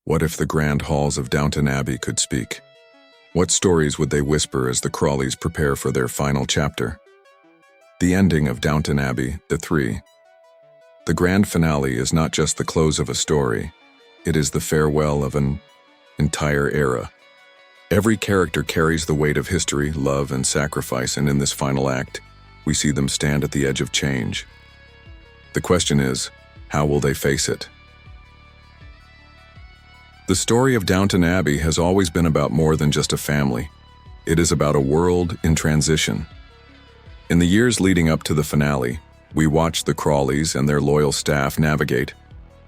What if the grand halls of Downton Abbey could speak? What stories would they whisper as the Crawleys prepare for their final chapter? The ending of Downton Abbey, The Three. The grand finale is not just the close of a story, it is the farewell of an entire era. Every character carries the weight of history, love, and sacrifice, and in this final act, we see them stand at the edge of change. The question is, how will they face it? The story of Downton Abbey has always been about more than just a family. It is about a world in transition. In the years leading up to the finale, we watch the Crawleys and their loyal staff navigate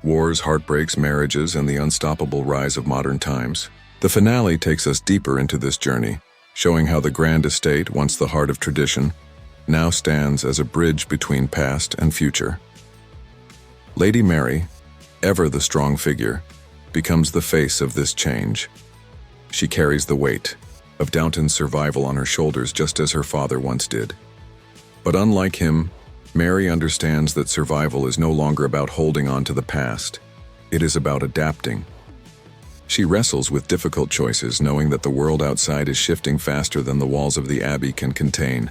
wars, heartbreaks, marriages, and the unstoppable rise of modern times. The finale takes us deeper into this journey, showing how the grand estate, once the heart of tradition, now stands as a bridge between past and future. Lady Mary, ever the strong figure, becomes the face of this change. She carries the weight of Downton's survival on her shoulders just as her father once did. But unlike him, Mary understands that survival is no longer about holding on to the past. It is about adapting. She wrestles with difficult choices, knowing that the world outside is shifting faster than the walls of the Abbey can contain.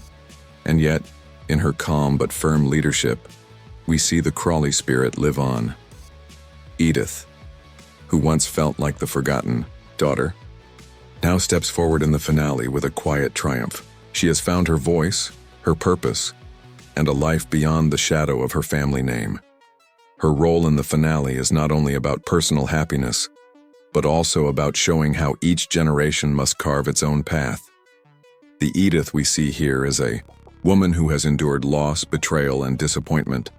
And yet, in her calm but firm leadership, we see the Crawley spirit live on. Edith, who once felt like the forgotten daughter, now steps forward in the finale with a quiet triumph. She has found her voice, her purpose, and a life beyond the shadow of her family name. Her role in the finale is not only about personal happiness, but also about showing how each generation must carve its own path. The Edith we see here is a woman who has endured loss, betrayal, and disappointment,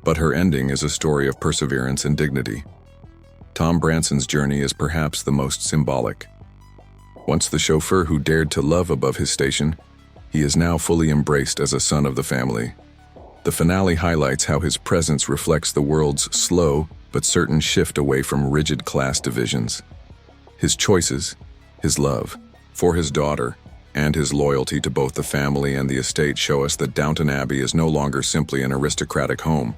but her ending is a story of perseverance and dignity. Tom Branson's journey is perhaps the most symbolic. Once the chauffeur who dared to love above his station, he is now fully embraced as a son of the family. The finale highlights how his presence reflects the world's slow but certain shift away from rigid class divisions. His choices, his love for his daughter, and his loyalty to both the family and the estate show us that Downton Abbey is no longer simply an aristocratic home.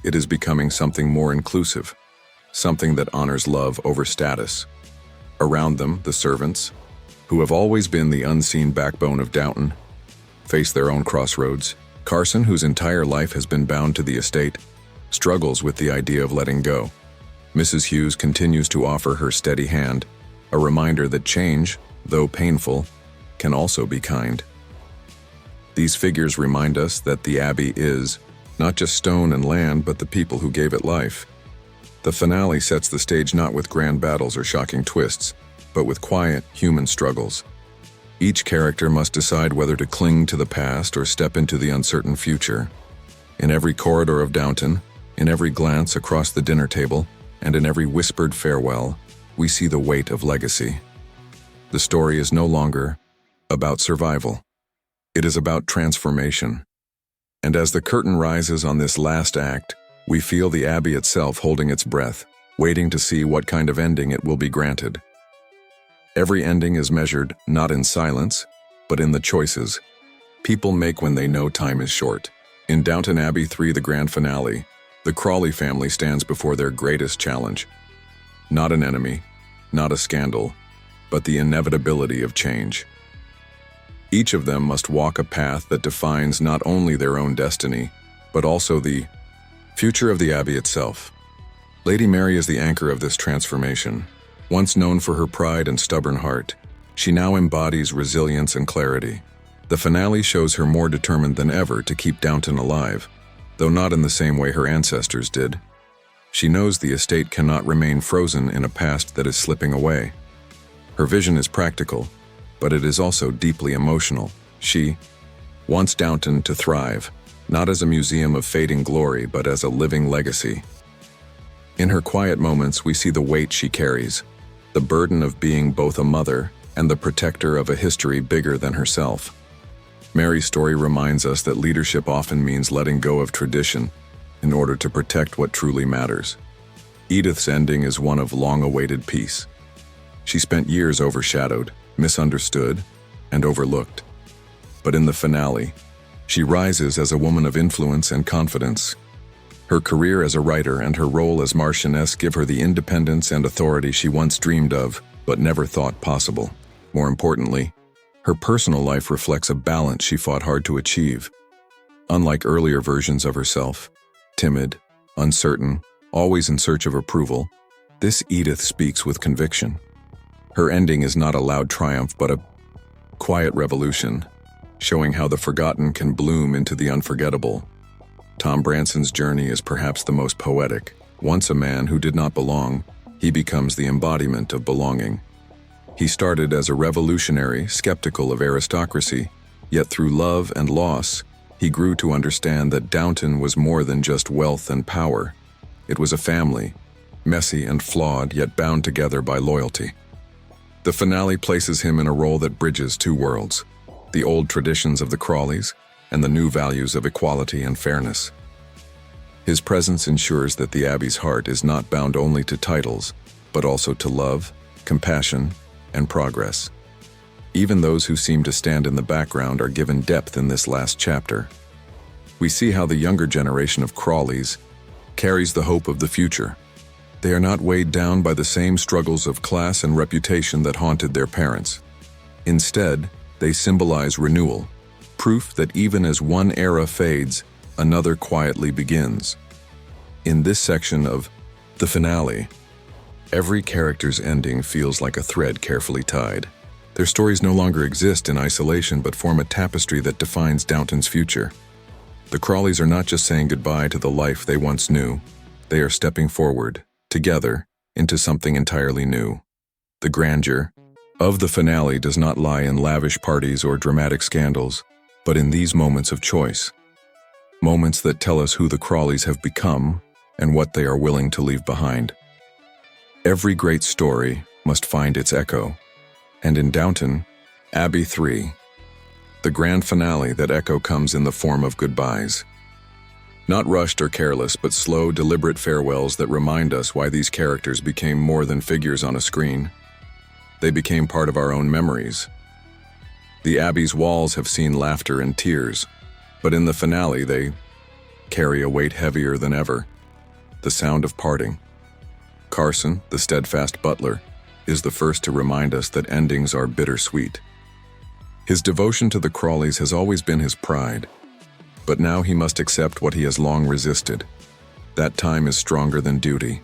It is becoming something more inclusive, something that honors love over status. Around them, the servants, who have always been the unseen backbone of Downton, face their own crossroads. Carson, whose entire life has been bound to the estate, struggles with the idea of letting go. Mrs. Hughes continues to offer her steady hand, a reminder that change, though painful, can also be kind. These figures remind us that the Abbey is not just stone and land, but the people who gave it life. The finale sets the stage not with grand battles or shocking twists, but with quiet, human struggles. Each character must decide whether to cling to the past or step into the uncertain future. In every corridor of Downton, in every glance across the dinner table, and in every whispered farewell, we see the weight of legacy. The story is no longer about survival. It is about transformation. And as the curtain rises on this last act, we feel the Abbey itself holding its breath, waiting to see what kind of ending it will be granted. Every ending is measured not in silence, but in the choices people make when they know time is short. In Downton Abbey 3, the grand finale, the Crawley family stands before their greatest challenge. Not an enemy, not a scandal, but the inevitability of change. Each of them must walk a path that defines not only their own destiny, but also the future of the Abbey itself. Lady Mary is the anchor of this transformation. Once known for her pride and stubborn heart, she now embodies resilience and clarity. The finale shows her more determined than ever to keep Downton alive, though not in the same way her ancestors did. She knows the estate cannot remain frozen in a past that is slipping away. Her vision is practical, but it is also deeply emotional. She wants Downton to thrive, not as a museum of fading glory, but as a living legacy. In her quiet moments, we see the weight she carries, the burden of being both a mother and the protector of a history bigger than herself. Mary's story reminds us that leadership often means letting go of tradition in order to protect what truly matters. Edith's ending is one of long-awaited peace. She spent years overshadowed, misunderstood, and overlooked. But in the finale, she rises as a woman of influence and confidence. Her career as a writer and her role as Marchioness give her the independence and authority she once dreamed of, but never thought possible. More importantly, her personal life reflects a balance she fought hard to achieve. Unlike earlier versions of herself, timid, uncertain, always in search of approval, this Edith speaks with conviction. Her ending is not a loud triumph, but a quiet revolution, showing how the forgotten can bloom into the unforgettable. Tom Branson's journey is perhaps the most poetic. Once a man who did not belong, he becomes the embodiment of belonging. He started as a revolutionary, skeptical of aristocracy, yet through love and loss, he grew to understand that Downton was more than just wealth and power. It was a family, messy and flawed, yet bound together by loyalty. The finale places him in a role that bridges two worlds, the old traditions of the Crawleys and the new values of equality and fairness. His presence ensures that the Abbey's heart is not bound only to titles, but also to love, compassion, and progress. Even those who seem to stand in the background are given depth in this last chapter. We see how the younger generation of Crawleys carries the hope of the future. They are not weighed down by the same struggles of class and reputation that haunted their parents. Instead, they symbolize renewal, proof that even as one era fades, another quietly begins. In this section of the finale, every character's ending feels like a thread carefully tied. Their stories no longer exist in isolation but form a tapestry that defines Downton's future. The Crawleys are not just saying goodbye to the life they once knew, they are stepping forward, together, into something entirely new. The grandeur of the finale does not lie in lavish parties or dramatic scandals, but in these moments of choice. Moments that tell us who the Crawleys have become and what they are willing to leave behind. Every great story must find its echo, and in Downton Abbey 3, the grand finale, that echo comes in the form of goodbyes. Not rushed or careless, but slow, deliberate farewells that remind us why these characters became more than figures on a screen. They became part of our own memories. The Abbey's walls have seen laughter and tears, but in the finale they carry a weight heavier than ever, the sound of parting. Carson, the steadfast butler, is the first to remind us that endings are bittersweet. His devotion to the Crawleys has always been his pride, but now he must accept what he has long resisted. That time is stronger than duty.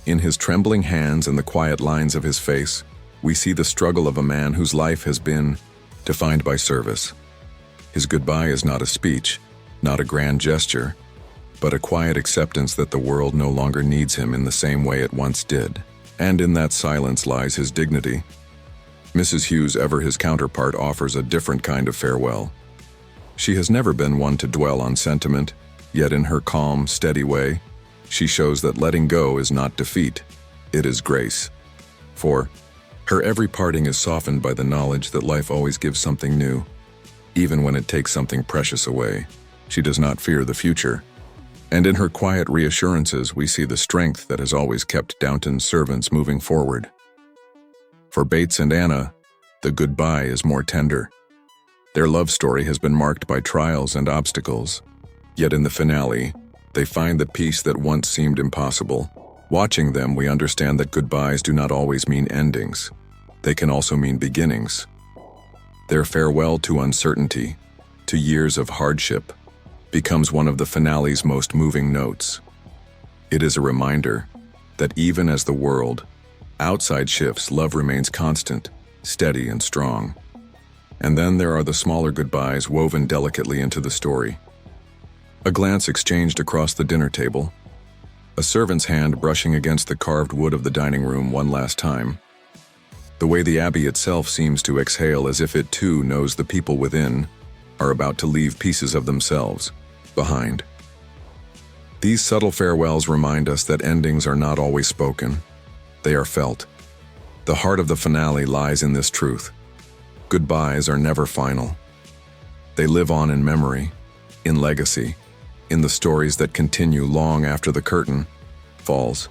In his trembling hands and the quiet lines of his face, we see the struggle of a man whose life has been defined by service. His goodbye is not a speech, not a grand gesture, but a quiet acceptance that the world no longer needs him in the same way it once did. And in that silence lies his dignity. Mrs. Hughes, ever his counterpart, offers a different kind of farewell. She has never been one to dwell on sentiment, yet in her calm, steady way, she shows that letting go is not defeat, it is grace. For her every parting is softened by the knowledge that life always gives something new. Even when it takes something precious away, she does not fear the future. And in her quiet reassurances, we see the strength that has always kept Downton's servants moving forward. For Bates and Anna, the goodbye is more tender. Their love story has been marked by trials and obstacles, yet in the finale, they find the peace that once seemed impossible. Watching them, we understand that goodbyes do not always mean endings. They can also mean beginnings. Their farewell to uncertainty, to years of hardship, becomes one of the finale's most moving notes. It is a reminder that even as the world outside shifts, love remains constant, steady, and strong. And then there are the smaller goodbyes woven delicately into the story. A glance exchanged across the dinner table, a servant's hand brushing against the carved wood of the dining room one last time. The way the Abbey itself seems to exhale, as if it too knows the people within are about to leave pieces of themselves behind. These subtle farewells remind us that endings are not always spoken, they are felt. The heart of the finale lies in this truth. Goodbyes are never final. They live on in memory, in legacy, in the stories that continue long after the curtain falls.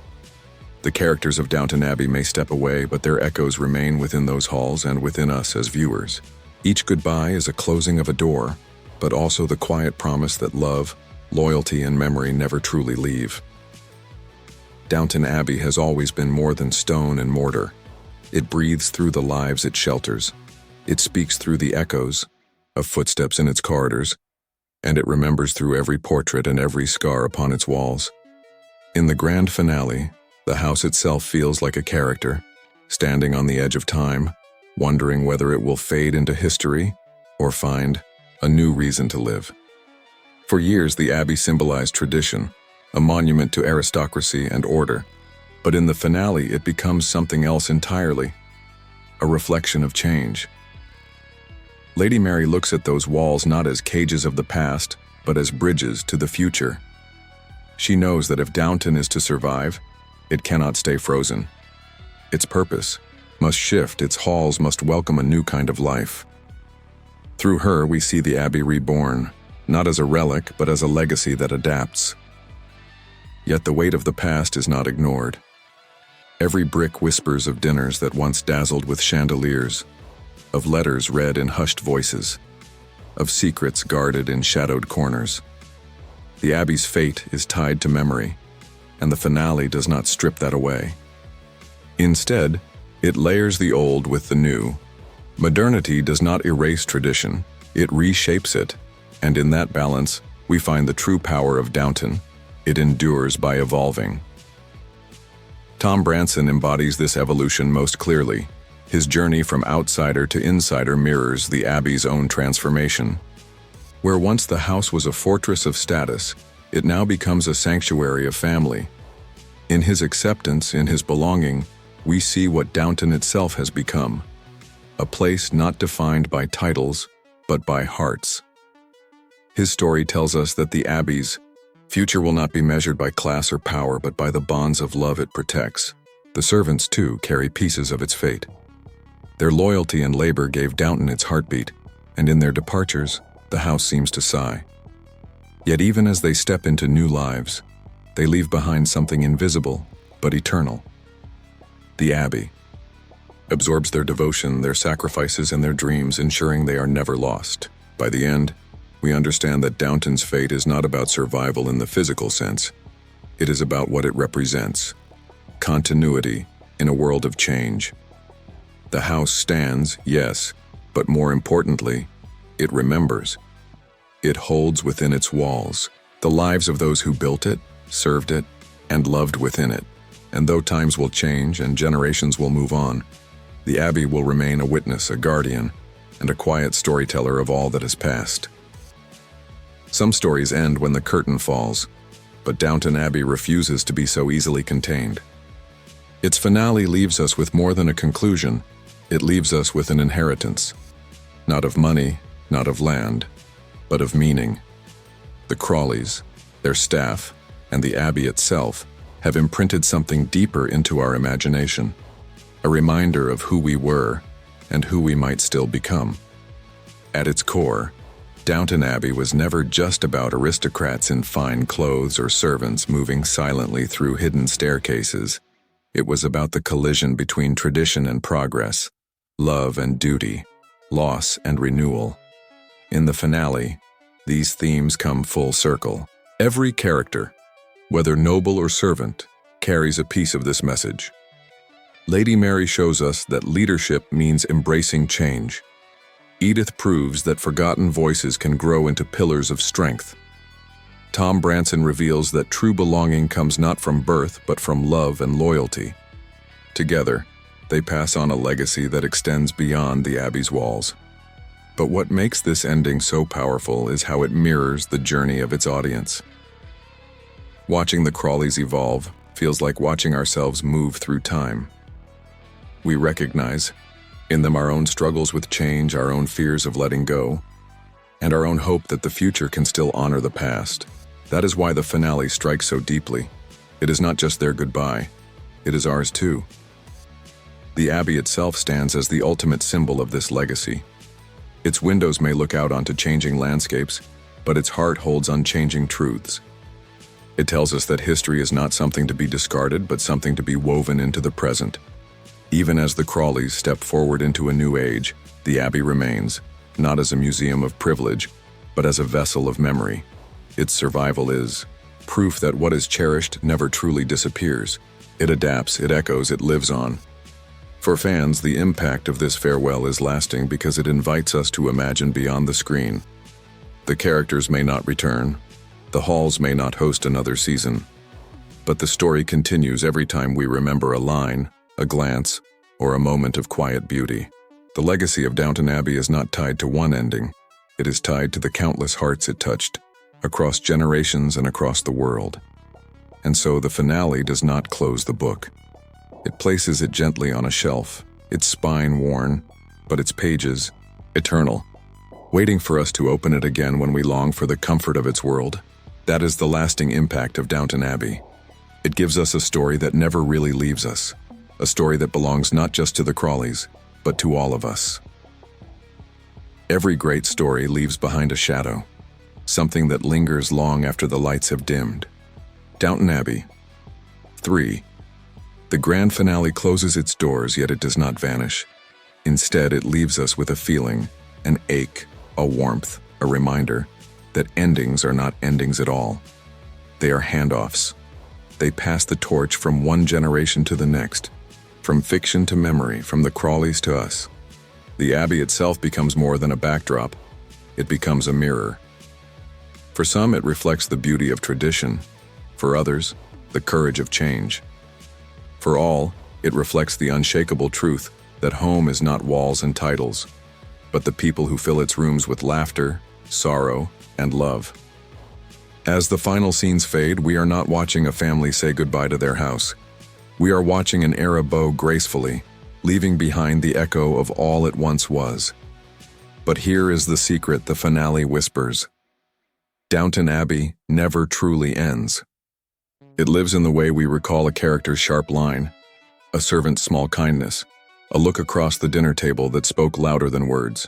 The characters of Downton Abbey may step away, but their echoes remain within those halls and within us as viewers. Each goodbye is a closing of a door, but also the quiet promise that love, Loyalty and memory never truly leave. Downton Abbey has always been more than stone and mortar. It breathes through the lives it shelters. It speaks through the echoes of footsteps in its corridors, and it remembers through every portrait and every scar upon its walls. In the grand finale, the house itself feels like a character, standing on the edge of time, wondering whether it will fade into history or find a new reason to live. For years, the Abbey symbolized tradition, a monument to aristocracy and order, but in the finale it becomes something else entirely, a reflection of change. Lady Mary looks at those walls not as cages of the past, but as bridges to the future. She knows that if Downton is to survive, it cannot stay frozen. Its purpose must shift, its halls must welcome a new kind of life. Through her, we see the Abbey reborn, not as a relic, but as a legacy that adapts. Yet the weight of the past is not ignored. Every brick whispers of dinners that once dazzled with chandeliers, of letters read in hushed voices, of secrets guarded in shadowed corners. The Abbey's fate is tied to memory, and the finale does not strip that away. Instead, it layers the old with the new. Modernity does not erase tradition, it reshapes it, and in that balance, we find the true power of Downton. It endures by evolving. Tom Branson embodies this evolution most clearly. His journey from outsider to insider mirrors the Abbey's own transformation. Where once the house was a fortress of status, it now becomes a sanctuary of family. In his acceptance, in his belonging, we see what Downton itself has become. A place not defined by titles, but by hearts. His story tells us that the Abbey's future will not be measured by class or power, but by the bonds of love it protects. The servants, too, carry pieces of its fate. Their loyalty and labor gave Downton its heartbeat, and in their departures, the house seems to sigh. Yet even as they step into new lives, they leave behind something invisible, but eternal. The Abbey absorbs their devotion, their sacrifices, and their dreams, ensuring they are never lost. By the end, we understand that Downton's fate is not about survival in the physical sense. It is about what it represents: continuity in a world of change. The house stands, yes, but more importantly, it remembers. It holds within its walls the lives of those who built it, served it, and loved within it. And though times will change and generations will move on, the Abbey will remain a witness, a guardian, and a quiet storyteller of all that has passed. Some stories end when the curtain falls, but Downton Abbey refuses to be so easily contained. Its finale leaves us with more than a conclusion. It leaves us with an inheritance, not of money, not of land, but of meaning. The Crawleys, their staff, and the Abbey itself have imprinted something deeper into our imagination, a reminder of who we were and who we might still become. At its core, Downton Abbey was never just about aristocrats in fine clothes or servants moving silently through hidden staircases. It was about the collision between tradition and progress, love and duty, loss and renewal. In the finale, these themes come full circle. Every character, whether noble or servant, carries a piece of this message. Lady Mary shows us that leadership means embracing change. Edith proves that forgotten voices can grow into pillars of strength. Tom Branson reveals that true belonging comes not from birth, but from love and loyalty. Together, they pass on a legacy that extends beyond the Abbey's walls. But what makes this ending so powerful is how it mirrors the journey of its audience. Watching the Crawleys evolve feels like watching ourselves move through time. We recognize in them our own struggles with change, our own fears of letting go, and our own hope that the future can still honor the past. That is why the finale strikes so deeply. It is not just their goodbye, it is ours too. The Abbey itself stands as the ultimate symbol of this legacy. Its windows may look out onto changing landscapes, but its heart holds unchanging truths. It tells us that history is not something to be discarded, but something to be woven into the present. Even as the Crawleys step forward into a new age, the Abbey remains, not as a museum of privilege, but as a vessel of memory. Its survival is proof that what is cherished never truly disappears. It adapts, it echoes, it lives on. For fans, the impact of this farewell is lasting because it invites us to imagine beyond the screen. The characters may not return, the halls may not host another season, but the story continues every time we remember a line, a glance, or a moment of quiet beauty. The legacy of Downton Abbey is not tied to one ending. It is tied to the countless hearts it touched, across generations and across the world. And so the finale does not close the book. It places it gently on a shelf, its spine worn, but its pages eternal, waiting for us to open it again when we long for the comfort of its world. That is the lasting impact of Downton Abbey. It gives us a story that never really leaves us, a story that belongs not just to the Crawleys, but to all of us. Every great story leaves behind a shadow, something that lingers long after the lights have dimmed. Downton Abbey 3. The grand finale closes its doors, yet it does not vanish. Instead, it leaves us with a feeling, an ache, a warmth, a reminder that endings are not endings at all. They are handoffs. They pass the torch from one generation to the next, from fiction to memory, from the Crawleys to us. The Abbey itself becomes more than a backdrop. It becomes a mirror. For some, it reflects the beauty of tradition. For others, the courage of change. For all, it reflects the unshakable truth that home is not walls and titles, but the people who fill its rooms with laughter, sorrow, and love. As the final scenes fade, we are not watching a family say goodbye to their house. We are watching an era bow gracefully, leaving behind the echo of all it once was. But here is the secret the finale whispers. Downton Abbey never truly ends. It lives in the way we recall a character's sharp line, a servant's small kindness, a look across the dinner table that spoke louder than words.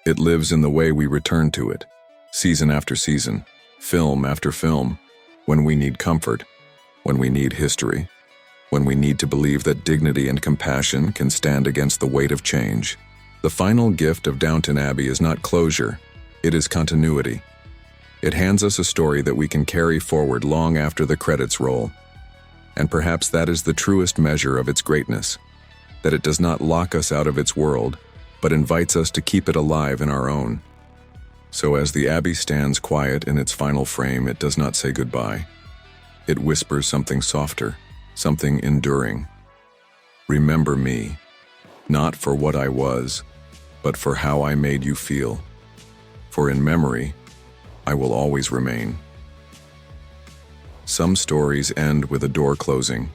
It lives in the way we return to it, season after season, film after film, when we need comfort, when we need history, when we need to believe that dignity and compassion can stand against the weight of change. The final gift of Downton Abbey is not closure, it is continuity. It hands us a story that we can carry forward long after the credits roll. And perhaps that is the truest measure of its greatness, that it does not lock us out of its world, but invites us to keep it alive in our own. So as the Abbey stands quiet in its final frame, it does not say goodbye. It whispers something softer, something enduring. Remember me, not for what I was, but for how I made you feel. For in memory, I will always remain. Some stories end with a door closing.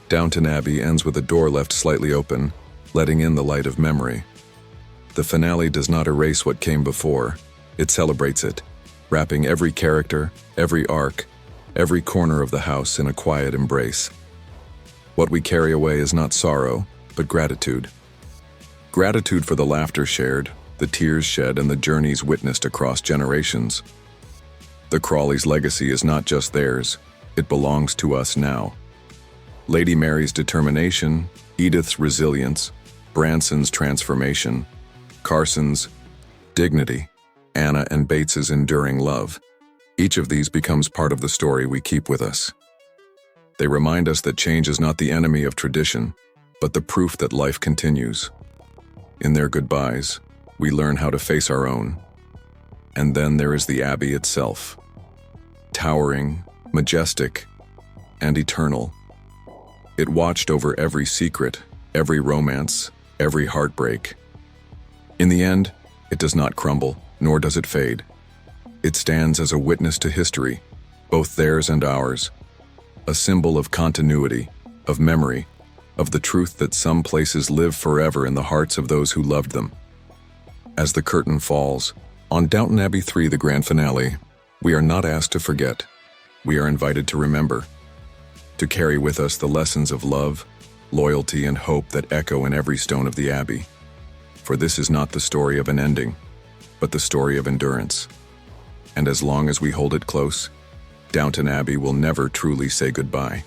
Downton Abbey ends with a door left slightly open, letting in the light of memory. The finale does not erase what came before, it celebrates it, wrapping every character, every arc, every corner of the house in a quiet embrace. What we carry away is not sorrow, but gratitude. Gratitude for the laughter shared, the tears shed, and the journeys witnessed across generations. The Crawleys' legacy is not just theirs, it belongs to us now. Lady Mary's determination, Edith's resilience, Branson's transformation, Carson's dignity, Anna and Bates's enduring love. Each of these becomes part of the story we keep with us. They remind us that change is not the enemy of tradition, but the proof that life continues. In their goodbyes, we learn how to face our own. And then there is the Abbey itself. Towering, majestic, and eternal. It watched over every secret, every romance, every heartbreak. In the end, it does not crumble, nor does it fade. It stands as a witness to history, both theirs and ours. A symbol of continuity, of memory, of the truth that some places live forever in the hearts of those who loved them. As the curtain falls, on Downton Abbey 3, the grand finale, we are not asked to forget. We are invited to remember, to carry with us the lessons of love, loyalty, and hope that echo in every stone of the Abbey. For this is not the story of an ending, but the story of endurance. And as long as we hold it close, Downton Abbey will never truly say goodbye.